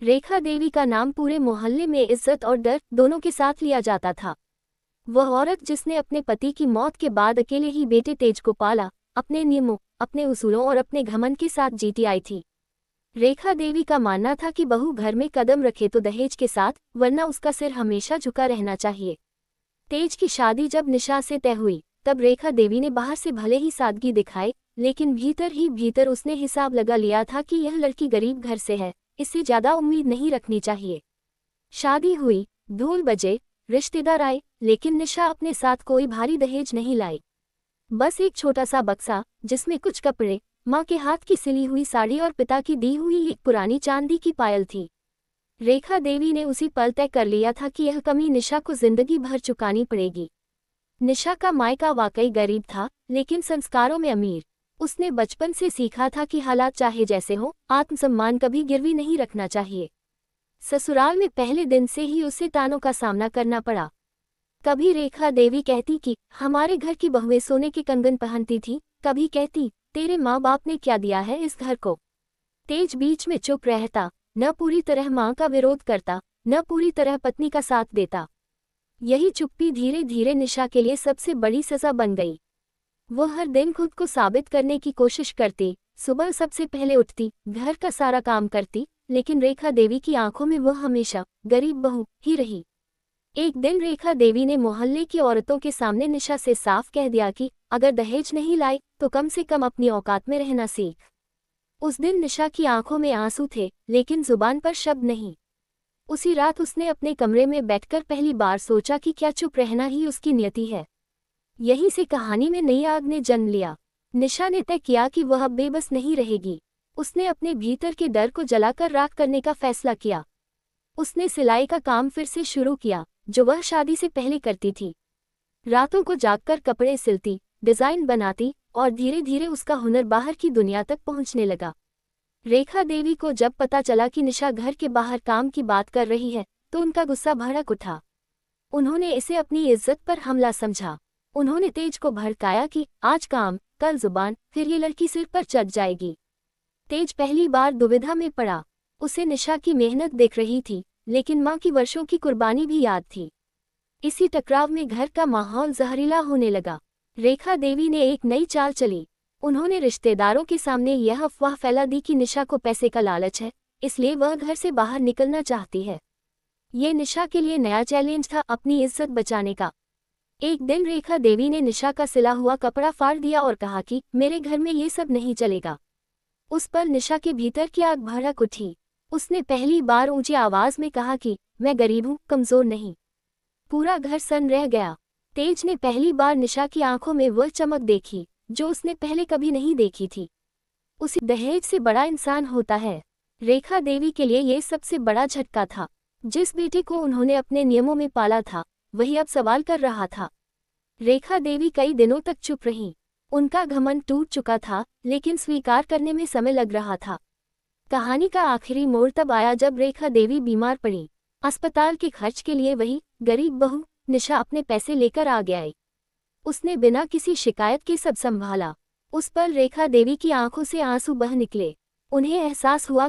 रेखा देवी का नाम पूरे मोहल्ले में इज्जत और डर दोनों के साथ लिया जाता था। वह औरत जिसने अपने पति की मौत के बाद अकेले ही बेटे तेज को पाला, अपने नियमों, अपने उसूलों और अपने घमंड के साथ जीती आई थी। रेखा देवी का मानना था कि बहू घर में कदम रखे तो दहेज के साथ, वरना उसका सिर हमेशा झुका रहना चाहिए। तेज की शादी जब निशा से तय हुई, तब रेखा देवी ने बाहर से भले ही सादगी दिखाई, लेकिन भीतर ही भीतर उसने हिसाब लगा लिया था कि यह लड़की गरीब घर से है, इससे ज्यादा उम्मीद नहीं रखनी चाहिए। शादी हुई, ढोल बजे, रिश्तेदार आए, लेकिन निशा अपने साथ कोई भारी दहेज नहीं लाई। बस एक छोटा सा बक्सा, जिसमें कुछ कपड़े, माँ के हाथ की सिली हुई साड़ी और पिता की दी हुई एक पुरानी चांदी की पायल थी। रेखा देवी ने उसी पल तय कर लिया था कि यह कमी निशा को जिंदगी भर चुकानी पड़ेगी। निशा का मायका वाकई गरीब था, लेकिन संस्कारों में अमीर। उसने बचपन से सीखा था कि हालात चाहे जैसे हो, आत्मसम्मान कभी गिरवी नहीं रखना चाहिए। ससुराल में पहले दिन से ही उसे तानों का सामना करना पड़ा। कभी रेखा देवी कहती कि हमारे घर की बहुएं सोने के कंगन पहनती थी, कभी कहती तेरे माँ बाप ने क्या दिया है इस घर को। तेज बीच में चुप रहता, न पूरी तरह माँ का विरोध करता, न पूरी तरह पत्नी का साथ देता। यही चुप्पी धीरे धीरे निशा के लिए सबसे बड़ी सजा बन गई। वो हर दिन खुद को साबित करने की कोशिश करती, सुबह सबसे पहले उठती, घर का सारा काम करती, लेकिन रेखा देवी की आंखों में वह हमेशा गरीब बहू ही रही। एक दिन रेखा देवी ने मोहल्ले की औरतों के सामने निशा से साफ कह दिया कि अगर दहेज नहीं लाई तो कम से कम अपनी औकात में रहना सीख। उस दिन निशा की आंखों में आंसू थे, लेकिन जुबान पर शब्द नहीं। उसी रात उसने अपने कमरे में बैठकर पहली बार सोचा कि क्या चुप रहना ही उसकी नियति है। यहीं से कहानी में नई आग ने जन्म लिया। निशा ने तय किया कि वह अब बेबस नहीं रहेगी। उसने अपने भीतर के डर को जलाकर राख करने का फैसला किया। उसने सिलाई का काम फिर से शुरू किया, जो वह शादी से पहले करती थी। रातों को जागकर कपड़े सिलती, डिजाइन बनाती, और धीरे धीरे उसका हुनर बाहर की दुनिया तक पहुंचने लगा। रेखा देवी को जब पता चला कि निशा घर के बाहर काम की बात कर रही है, तो उनका गुस्सा भड़क उठा। उन्होंने इसे अपनी इज्जत पर हमला समझा। उन्होंने तेज को भड़काया कि आज काम, कल जुबान, फिर ये लड़की सिर पर चढ़ जाएगी। तेज पहली बार दुविधा में पड़ा। उसे निशा की मेहनत दिख रही थी, लेकिन माँ की वर्षों की कुर्बानी भी याद थी। इसी टकराव में घर का माहौल जहरीला होने लगा। रेखा देवी ने एक नई चाल चली। उन्होंने रिश्तेदारों के सामने यह अफवाह फैला दी कि निशा को पैसे का लालच है, इसलिए वह घर से बाहर निकलना चाहती है। ये निशा के लिए नया चैलेंज था, अपनी इज्जत बचाने का। एक दिन रेखा देवी ने निशा का सिला हुआ कपड़ा फाड़ दिया और कहा कि मेरे घर में ये सब नहीं चलेगा। उस पर निशा के भीतर की आग भड़क उठी। उसने पहली बार ऊंची आवाज में कहा कि मैं गरीब हूँ, कमजोर नहीं। पूरा घर सन्न रह गया। तेज ने पहली बार निशा की आंखों में वह चमक देखी, जो उसने पहले कभी नहीं देखी थी। उसी दहेज से बड़ा इंसान होता है। रेखा देवी के लिए ये सबसे बड़ा झटका था। जिस बेटे को उन्होंने अपने नियमों में पाला था, वही अब सवाल कर रहा था। रेखा देवी कई दिनों तक चुप रहीं। उनका घमंड टूट चुका था, लेकिन स्वीकार करने में समय लग रहा था। कहानी का आखिरी मोड़ तब आया जब रेखा देवी बीमार पड़ी। अस्पताल के खर्च के लिए वही गरीब बहू निशा अपने पैसे लेकर आ गई। उसने बिना किसी शिकायत के सब संभाला। उस पर रेखा देवी की आंखों से आंसू बह निकले। उन्हें एहसास हुआ कि